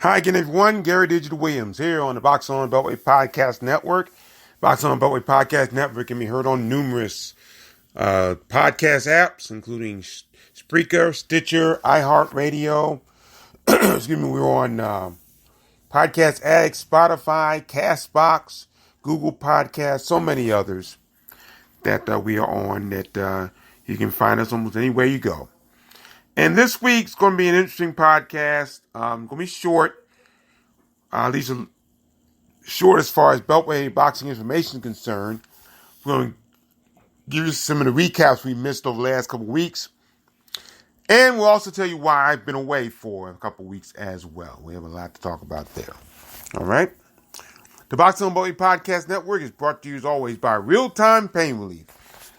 Hi again, everyone. Gary Digital Williams here on the Box On Beltway Podcast Network. Box On Beltway Podcast Network can be heard on numerous podcast apps, including Spreaker, Stitcher, iHeartRadio. Excuse me, we're on Podcast Addict, Spotify, Castbox, Google Podcasts, so many others that we are on that you can find us almost anywhere you go. And this week's going to be an interesting podcast. Going to be short. At least short as far as Beltway boxing information is concerned. We're going to give you some of the recaps we missed over the last couple of weeks. And we'll also tell you why I've been away for a couple of weeks as well. We have a lot to talk about there. All right. The Box On Beltway Podcast Network is brought to you as always by Real Time Pain Relief.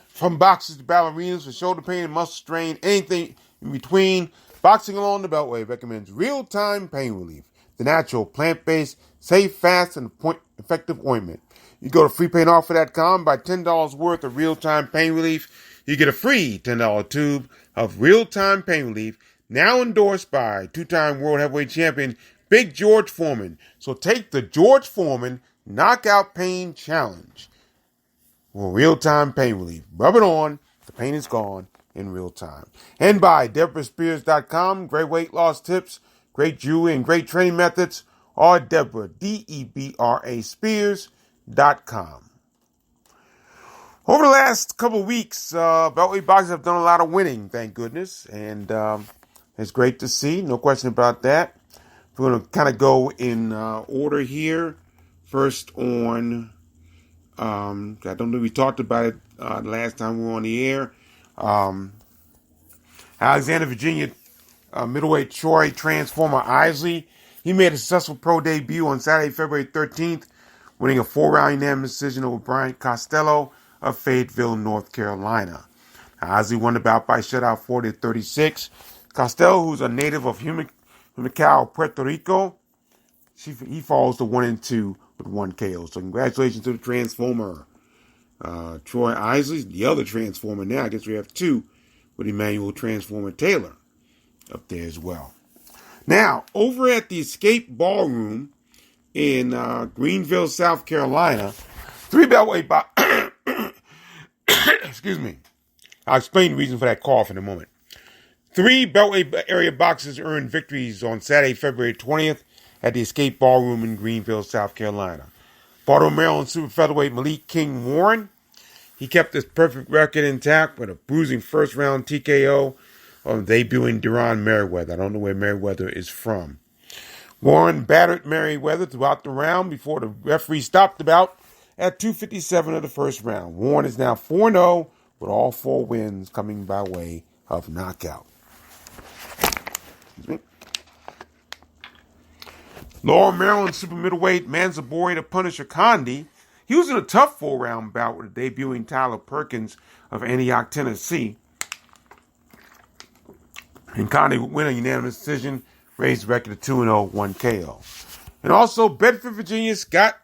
From boxers to ballerinas for shoulder pain and muscle strain, anything in between, Boxing Along the Beltway recommends Real Time Pain Relief, the natural, plant-based, safe, fast, and effective ointment. You go to freepainoffer.com, buy $10 worth of real-time pain relief. You get a free $10 tube of real-time pain relief, now endorsed by two-time world heavyweight champion Big George Foreman. So take the George Foreman Knockout Pain Challenge for real-time pain relief. Rub it on, the pain is gone in real time. And by DeborahSpears.com, great weight loss tips, great jewelry, and great training methods, or Deborah, Debra Spears.com. Over the last couple of weeks, Beltway boxers have done a lot of winning, thank goodness, and it's great to see, no question about that. We're going to kind of go in order here. First on, I don't know if we talked about it the last time we were on the air. Alexander, Virginia middleweight Troy Transformer Isley. He made a successful pro debut on Saturday, February 13th, winning a 4-round unanimous decision over Brian Costello of Fayetteville, North Carolina. Isley won the bout by shutout 40-36. Costello, who's a native of Humacao, Puerto Rico, he falls to 1-2 with 1 KO. So congratulations to the Transformer. Troy Isley, the other Transformer now. I guess we have 2 with Emmanuel Transformer Taylor up there as well. Now, over at the Escape Ballroom in Greenville, South Carolina, 3 Beltway excuse me. I'll explain the reason for that cough in a moment. 3 Beltway area boxers earned victories on Saturday, February 20th at the Escape Ballroom in Greenville, South Carolina. Baltimore, Maryland super featherweight Malik King Warren. He kept his perfect record intact with a bruising first-round TKO on debuting Deron Merriweather. I don't know where Merriweather is from. Warren battered Merriweather throughout the round before the referee stopped the bout at 2:57 of the first round. Warren is now 4-0 with all 4 wins coming by way of knockout. Lower Maryland super middleweight Manzaboy the Punisher Condi. He was in a tough 4-round bout with debuting Tyler Perkins of Antioch, Tennessee. And Condi would win a unanimous decision, raised the record to 2-0, 1 KO. And also Bedford, Virginia, Scott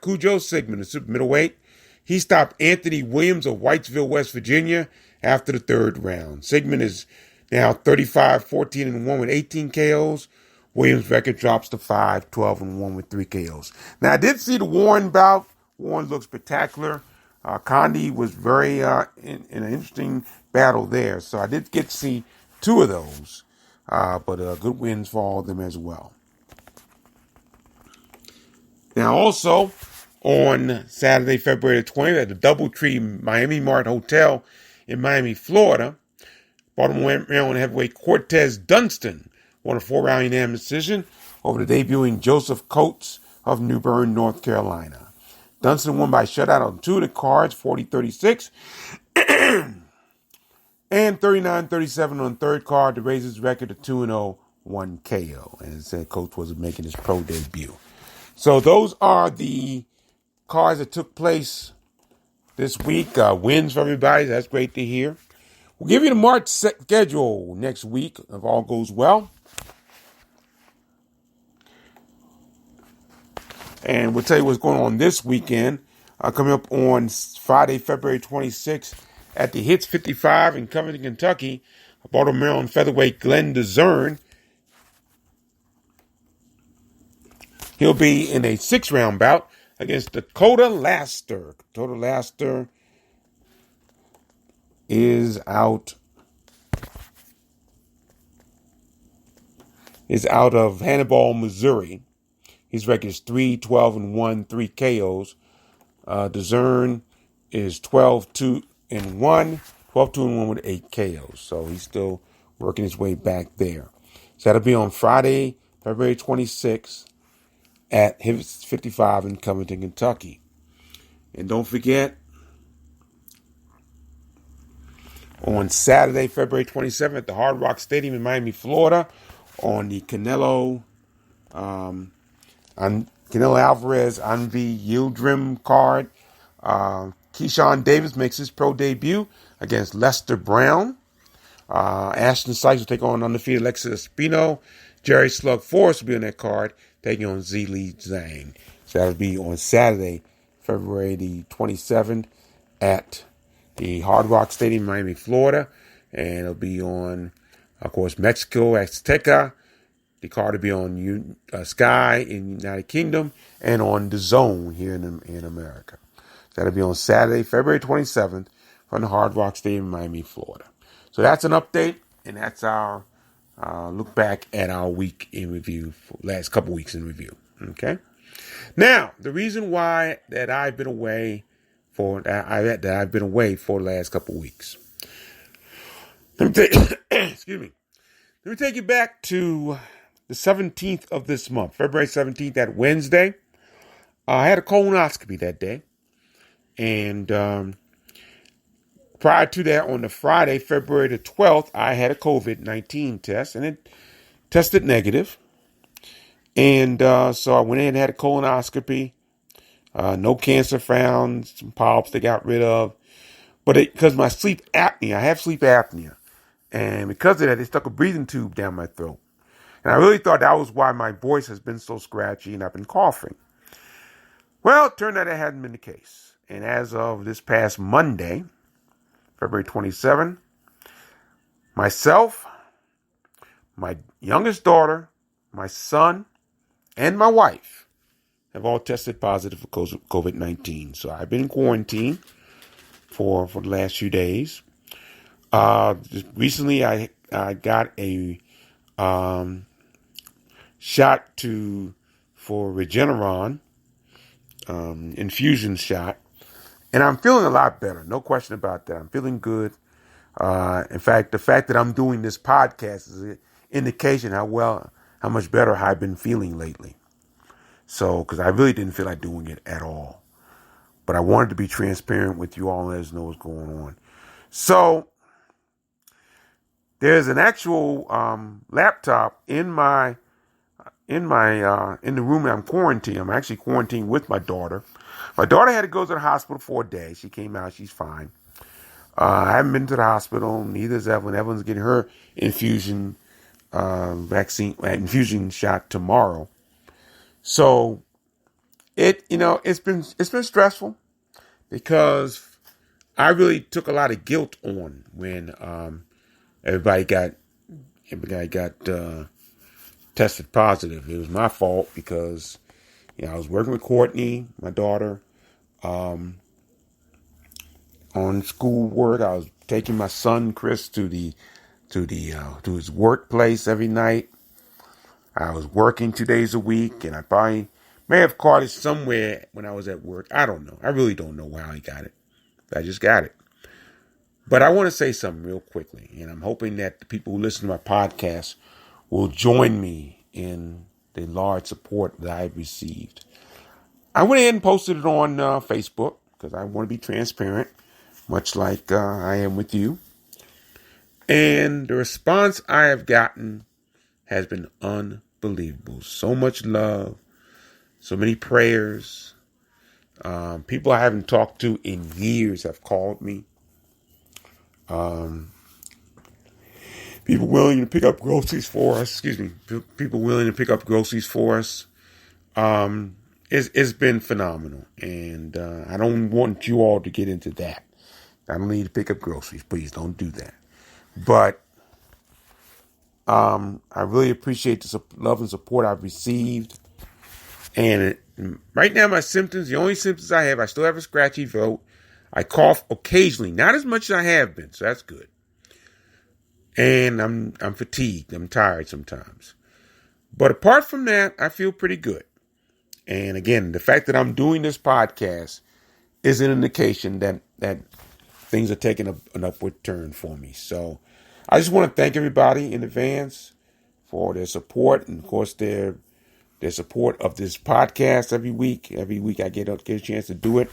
Cujo Sigmund, a super middleweight. He stopped Anthony Williams of Whitesville, West Virginia after the 3rd round. Sigmund is now 35-14-1 with 18 KOs. Williams' record drops to 5-12-1 with 3 KOs. Now, I did see the Warren bout. Warren looked spectacular. Condi was very in an interesting battle there. So I did get to see 2 of those. But good wins for all of them as well. Now, also, on Saturday, February 20th, at the Doubletree Miami Mart Hotel in Miami, Florida, Baltimore, Maryland heavyweight Cortez Dunstan won a 4-round unanimous decision over the debuting Joseph Coates of New Bern, North Carolina. Dunstan won by shutout on 2 of the cards, 40-36, and 39-37 on the 3rd card to raise his record to 2-0, 1 KO. And it said Coates was making his pro debut. So those are the cards that took place this week. Wins for everybody. That's great to hear. We'll give you the March schedule next week if all goes well. And we'll tell you what's going on this weekend. Coming up on Friday, February 26th at the Hits 55 in Covington, Kentucky. Baltimore, Maryland featherweight Glenn DeZern He'll be in a 6-round bout against Dakota Laster. Dakota Laster is out of Hannibal, Missouri. His record is 3-12-1, 3 KOs. DeZern is 12-2-1, 12-2-1 with 8 KOs. So he's still working his way back there. So that'll be on Friday, February 26th at Hivs 55 in Covington, Kentucky. And don't forget, on Saturday, February 27th at the Hard Rock Stadium in Miami, Florida, on the Canelo Alvarez Envy Yildirim card. Keyshawn Davis makes his pro debut against Lester Brown. Ashton Sykes will take on undefeated Alexis Espino. Jerry Slug Forrest will be on that card, taking on Zili Zhang. So that'll be on Saturday, February the 27th at the Hard Rock Stadium, Miami, Florida. And it'll be on, of course, Mexico, Azteca. The card will be on Sky in the United Kingdom and on the Zone here in America. So that'll be on Saturday, February 27th from the Hard Rock Stadium, Miami, Florida. So that's an update, and that's our look back at our week in review, last couple weeks in review. Okay. Now, the reason why that I've been away for the last couple weeks. Excuse me. Let me take you back to the 17th of this month, February 17th, that Wednesday. I had a colonoscopy that day. And prior to that, on the Friday, February the 12th, I had a COVID-19 test, and it tested negative. And so I went in and had a colonoscopy. No cancer found, some polyps they got rid of. But because my sleep apnea, I have sleep apnea. And because of that, they stuck a breathing tube down my throat. And I really thought that was why my voice has been so scratchy and I've been coughing. Well, it turned out that hadn't been the case. And as of this past Monday, February 27th, myself, my youngest daughter, my son, and my wife have all tested positive for COVID-19. So I've been in quarantine for the last few days. Recently, I got a shot for Regeneron, infusion shot, and I'm feeling a lot better. No question about that. I'm feeling good. In fact, the fact that I'm doing this podcast is an indication how much better I've been feeling lately. So, because I really didn't feel like doing it at all. But I wanted to be transparent with you all and let us know what's going on. So, there's an actual laptop in the room that I'm quarantined. I'm actually quarantined with my daughter. My daughter had to go to the hospital for a day. She came out. She's fine. I haven't been to the hospital. Neither is Evelyn. Evelyn's getting her infusion shot tomorrow. So it's been stressful because I really took a lot of guilt on when everybody got tested positive. It was my fault because I was working with Courtney, my daughter, on school work. I was taking my son Chris to his workplace every night. I was working 2 days a week, and I probably may have caught it somewhere when I was at work. I don't know. I really don't know how I got it. I just got it. But I want to say something real quickly, and I'm hoping that the people who listen to my podcast will join me in the large support that I've received. I went ahead and posted it on Facebook because I want to be transparent, much like I am with you. And the response I have gotten has been unbelievable. So much love, so many prayers. People I haven't talked to in years have called me. People willing to pick up groceries for us. People willing to pick up groceries for us. It's been phenomenal. And I don't want you all to get into that. I don't need to pick up groceries. Please don't do that. But I really appreciate the love and support I've received. And right now, my symptoms, the only symptoms I have, I still have a scratchy throat. I cough occasionally, not as much as I have been, so that's good. And I'm fatigued. I'm tired sometimes. But apart from that, I feel pretty good. And again, the fact that I'm doing this podcast is an indication that things are taking an upward turn for me. So I just want to thank everybody in advance for their support, and of course their support of this podcast every week. Every week I get a chance to do it.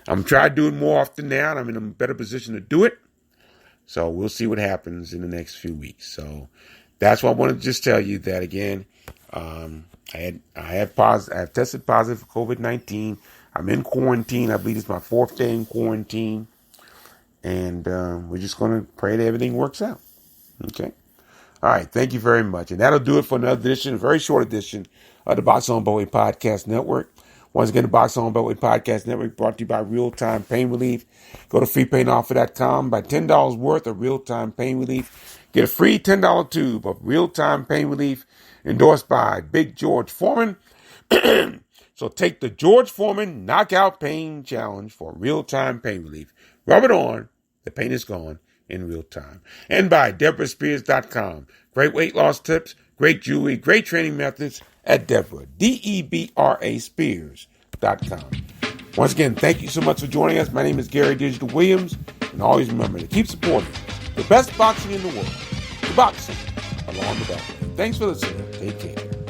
I'm trying to do it more often now, and I'm in a better position to do it. So we'll see what happens in the next few weeks. So that's why I wanted to just tell you that again. I have tested positive for COVID-19. I'm in quarantine. I believe it's my 4th day in quarantine. And we're just going to pray that everything works out. Okay? All right. Thank you very much. And that'll do it for another edition, a very short edition of the Box on Beltway Podcast Network. Once again, the Box on Beltway Podcast Network brought to you by Real Time Pain Relief. Go to freepainoffer.com. Buy $10 worth of Real Time Pain Relief. Get a free $10 tube of Real Time Pain Relief endorsed by Big George Foreman. So take the George Foreman Knockout Pain Challenge for Real Time Pain Relief. Rub it on. The pain is gone in real time. And by DeborahSpears.com. Great weight loss tips, great jewelry, great training methods at Deborah, Debra Spears.com. Once again, thank you so much for joining us. My name is Gary Digital Williams. And always remember to keep supporting the best boxing in the world. The boxing along the Beltway. Thanks for listening. Take care.